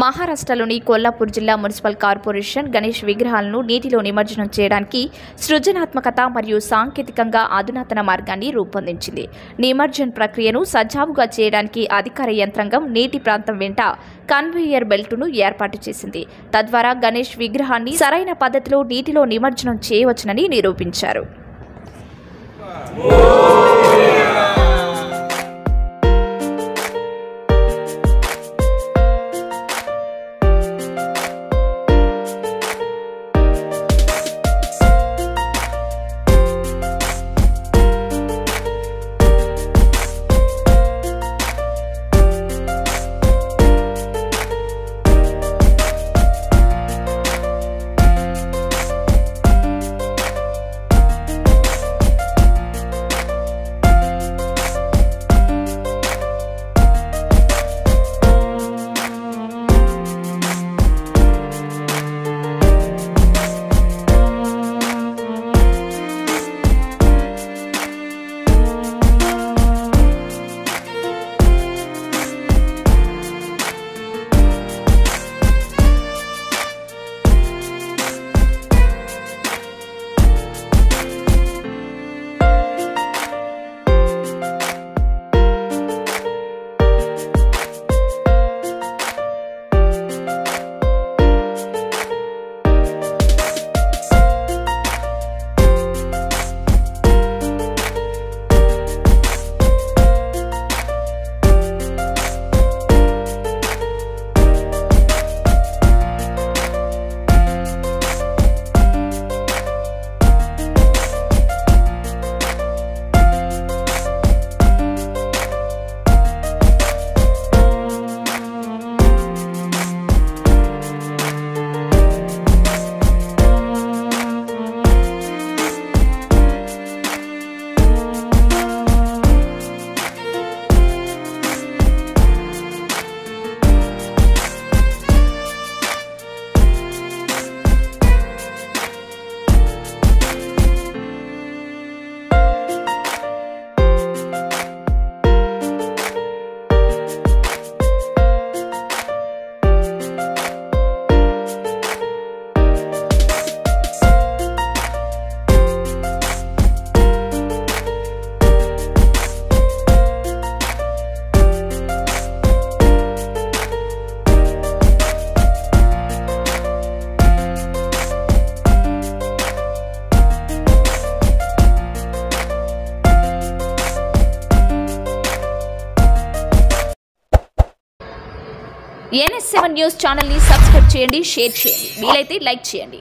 మహారాష్ట్రలోని కొల్లాపూర్ జిల్లా municipal corporation Ganesh విగ్రహాలను నీటిలో నిమజ్జనం చేయడానికి సృజనాత్మకత మరియు సాంకేతికంగా అధునాతన మార్గాన్ని రూపొందించింది. నిమజ్జన ప్రక్రియను సజావుగా చేయడానికి అధికార యంత్రాంగం నీటి ప్రాంతం వెంట కన్వేయర్ బెల్టును ఏర్పాటు చేసింది. తద్వారా గణేష్ విగ్రహాన్ని సరైన పద్ధతిలో నీటిలో నిమజ్జనం చేయవచ్చునని నిరూపించారు. NS7 న్యూస్ ఛానల్ ని సబ్స్క్రైబ్ చేయండి, షేర్ చేయండి, వీలైతే లైక్ చేయండి.